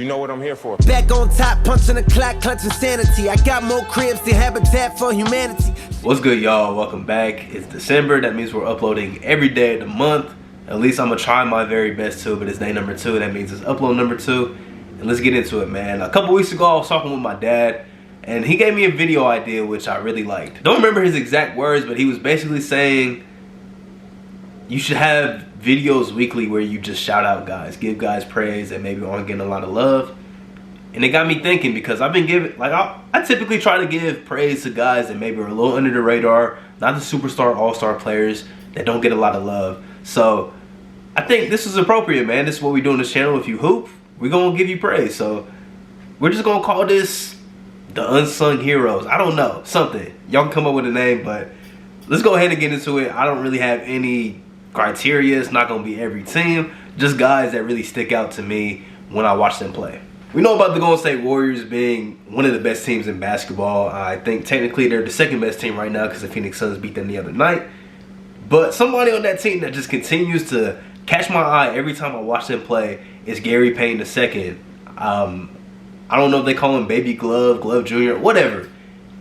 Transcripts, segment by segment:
You know what I'm here for. Back on top, punching the clock, clutching sanity. I got more cribs than Habitat for Humanity. What's good, y'all? Welcome back. It's December. That means we're uploading every day of the month. At least I'm gonna try my very best to, but it's day number 2. That means it's upload number 2. And let's get into it, man. A couple weeks ago, I was talking with my dad, and he gave me a video idea which I really liked. Don't remember his exact words, but he was basically saying you should have videos weekly where you just shout out guys, give guys praise that maybe aren't getting a lot of love. And it got me thinking, because I've been giving, like, I typically try to give praise to guys that maybe are a little under the radar, not the superstar, all-star players that don't get a lot of love. So I think this is appropriate, man. This is what we do on this channel. If you hoop, we're gonna give you praise. So we're just gonna call this the unsung heroes. I don't know, something. Y'all can come up with a name, but let's go ahead and get into it. I don't really have any criteria. It's not gonna be every team, just guys that really stick out to me when I watch them play. We know about the Golden State Warriors being one of the best teams in basketball. I think technically they're the second best team right now because the Phoenix Suns beat them the other night. But somebody on that team that just continues to catch my eye every time I watch them play is Gary Payton II. I don't know if they call him Baby Glove, Glove Jr., whatever.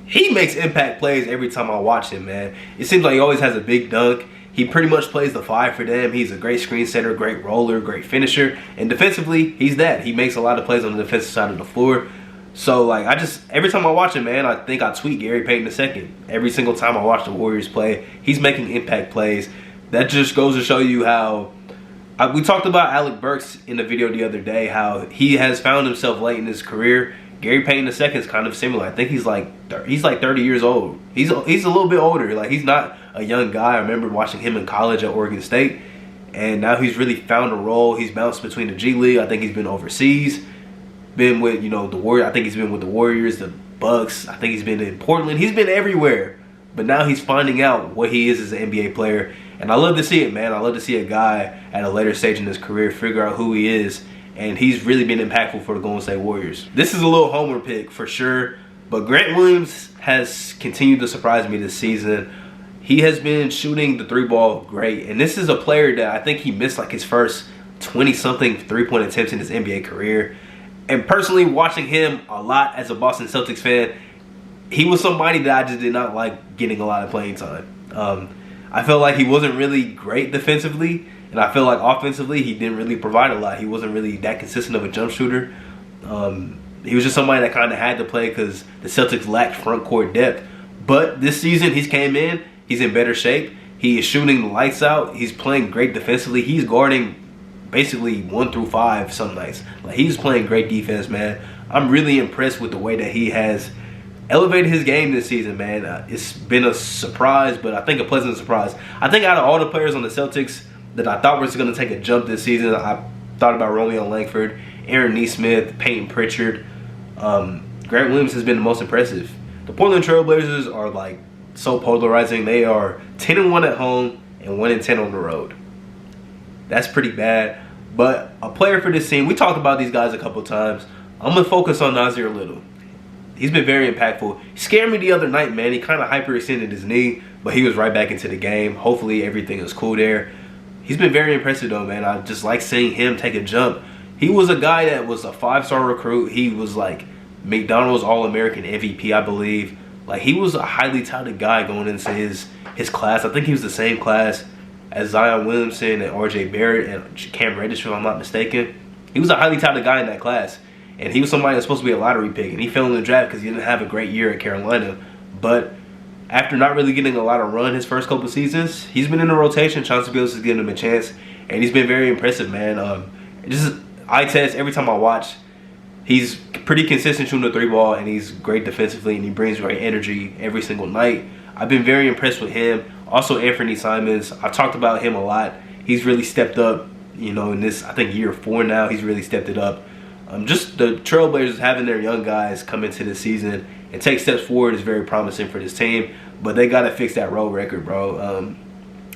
He makes impact plays every time I watch him, man. It seems like he always has a big dunk. He pretty much plays the 5 for them. He's a great screen setter, great roller, great finisher. And defensively, he's that. He makes a lot of plays on the defensive side of the floor. So, like, every time I watch him, man, I think I tweet Gary Payton II. Every single time I watch the Warriors play, he's making impact plays. That just goes to show you how, we talked about Alec Burks in the video the other day, how he has found himself late in his career. Gary Payton II is kind of similar. I think he's like 30 years old. He's a little bit older. Like, he's not a young guy. I remember watching him in college at Oregon State, and now he's really found a role. He's bounced between the G League. I think he's been overseas, been with, you know, the Warriors. I think he's been with the Warriors, the Bucks. I think he's been in Portland. He's been everywhere, but now he's finding out what he is as an NBA player, and I love to see it, man. I love to see a guy at a later stage in his career figure out who he is. And he's really been impactful for the Golden State Warriors. This is a little homer pick for sure, but Grant Williams has continued to surprise me this season. He has been shooting the 3-ball great, and this is a player that I think he missed like his first 20-something 3-point attempts in his NBA career. And personally, watching him a lot as a Boston Celtics fan, he was somebody that I just did not like getting a lot of playing time. I felt like he wasn't really great defensively, and I feel like offensively, he didn't really provide a lot. He wasn't really that consistent of a jump shooter. He was just somebody that kind of had to play because the Celtics lacked front court depth. But this season, he's came in. He's in better shape. He is shooting the lights out. He's playing great defensively. He's guarding basically 1 through 5 some nights. Like, he's playing great defense, man. I'm really impressed with the way that he has elevated his game this season, man. It's been a surprise, but I think a pleasant surprise. I think out of all the players on the Celtics that I thought was going to take a jump this season, I thought about Romeo Langford, Aaron Nesmith, Peyton Pritchard. Grant Williams has been the most impressive. The Portland Trailblazers are like so polarizing. They are 10-1 at home and 1-10 on the road. That's pretty bad. But a player for this team, we talked about these guys a couple times. I'm going to focus on Nasir Little. He's been very impactful. He scared me the other night, man. He kind of hyperextended his knee, but he was right back into the game. Hopefully everything is cool there. He's been very impressive though, man. I just like seeing him take a jump. He was a guy that was a 5-star recruit. He was like McDonald's All-American MVP, I believe. Like, he was a highly touted guy going into his class. I think he was the same class as Zion Williamson and RJ Barrett and Cam Reddish, if I'm not mistaken. He was a highly touted guy in that class. And he was somebody that's supposed to be a lottery pick. And he fell in the draft because he didn't have a great year at Carolina. But after not really getting a lot of run his first couple seasons, he's been in the rotation. Chauncey Billups is giving him a chance, and he's been very impressive, man. Just eye test every time I watch. He's pretty consistent shooting the 3-ball, and he's great defensively, and he brings great energy every single night. I've been very impressed with him. Also, Anthony Simons. I've talked about him a lot. He's really stepped up, you know, in this, I think, year 4 now. He's really stepped it up. Just the Trailblazers having their young guys come into this season and take steps forward is very promising for this team. But they got to fix that road record, bro.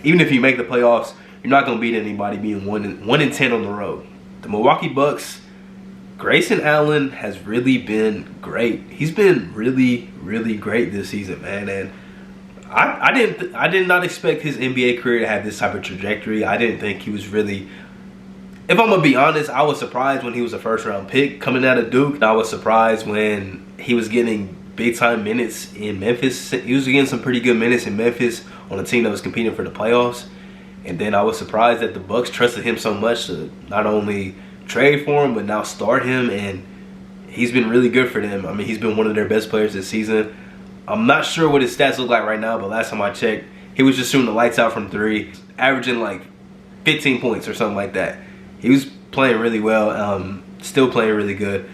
Even if you make the playoffs, you're not going to beat anybody being 1-10 on the road. The Milwaukee Bucks, Grayson Allen has really been great. He's been really, really great this season, man. And I did not expect his NBA career to have this type of trajectory. I didn't think he was really if I'm gonna be honest, I was surprised when he was a first-round pick coming out of Duke. I was surprised when he was getting big-time minutes in Memphis. He was getting some pretty good minutes in Memphis on a team that was competing for the playoffs. And then I was surprised that the Bucks trusted him so much to not only trade for him, but now start him. And he's been really good for them. I mean, he's been one of their best players this season. I'm not sure what his stats look like right now, but last time I checked, he was just shooting the lights out from three, averaging like 15 points or something like that. He was playing really well, still playing really good.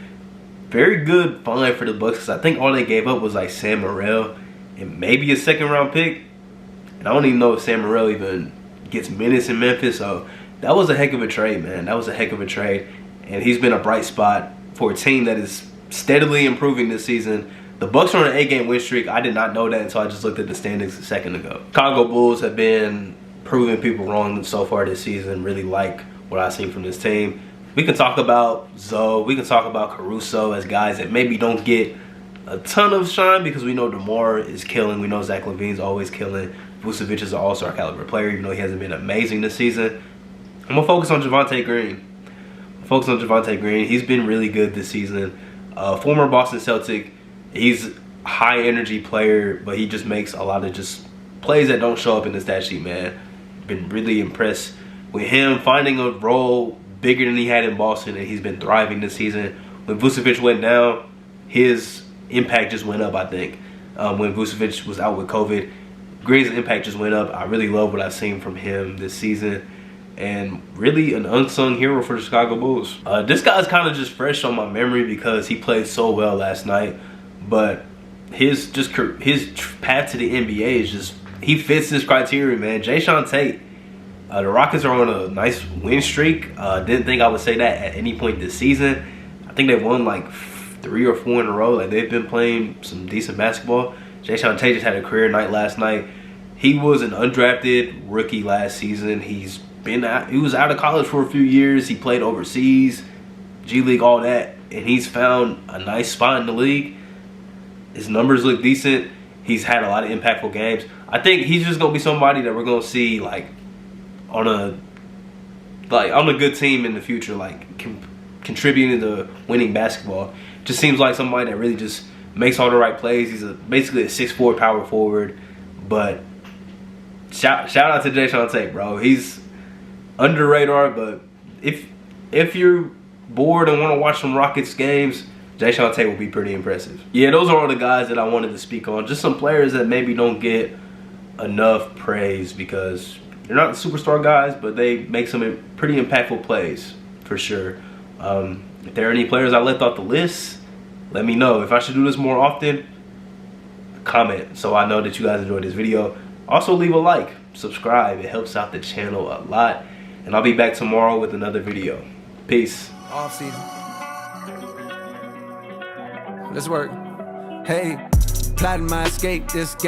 Very good find for the Bucks, because I think all they gave up was like Sam Morril and maybe a second-round pick. And I don't even know if Sam Morril even gets minutes in Memphis. So that was a heck of a trade, man. That was a heck of a trade. And he's been a bright spot for a team that is steadily improving this season. The Bucks are on an 8-game win streak. I did not know that until I just looked at the standings a second ago. Chicago Bulls have been proving people wrong so far this season. Really like what I've seen from this team. We can talk about Zoe. We can talk about Caruso as guys that maybe don't get a ton of shine, because we know DeMar is killing. We know Zach LaVine's always killing. Vucevic is an all-star caliber player, even though he hasn't been amazing this season. I'm going to focus on Javonte Greene. He's been really good this season. Former Boston Celtic. He's a high-energy player, but he just makes a lot of just plays that don't show up in the stat sheet, man. Been really impressed with him finding a role bigger than he had in Boston, and he's been thriving this season. When Vucevic went down, his impact just went up, I think. When Vucevic was out with COVID, Green's impact just went up. I really love what I've seen from him this season, and really an unsung hero for the Chicago Bulls. This guy's kind of just fresh on my memory because he played so well last night, but his path to the NBA is just, he fits this criteria, man. Jae'Sean Tate. The Rockets are on a nice win streak. Didn't think I would say that at any point this season. I think they've won like 3 or 4 in a row. Like, they've been playing some decent basketball. Jae'Sean Tate just had a career night last night. He was an undrafted rookie last season. He was out of college for a few years. He played overseas, G League, all that, and he's found a nice spot in the league. His numbers look decent. He's had a lot of impactful games. I think he's just gonna be somebody that we're gonna see like on a good team in the future, like contributing to winning basketball. Just seems like somebody that really just makes all the right plays. He's basically a 6'4" power forward. But shout out to Jae'Sean Tate, bro. He's under the radar, but if you're bored and want to watch some Rockets games, Jae'Sean Tate will be pretty impressive. Yeah, those are all the guys that I wanted to speak on. Just some players that maybe don't get enough praise because they're not superstar guys, but they make some pretty impactful plays for sure. If there are any players I left off the list, let me know. If I should do this more often, comment so I know that you guys enjoyed this video. Also, leave a like, subscribe. It helps out the channel a lot. And I'll be back tomorrow with another video. Peace. Off season. Let's work. Hey, plotting my escape this game.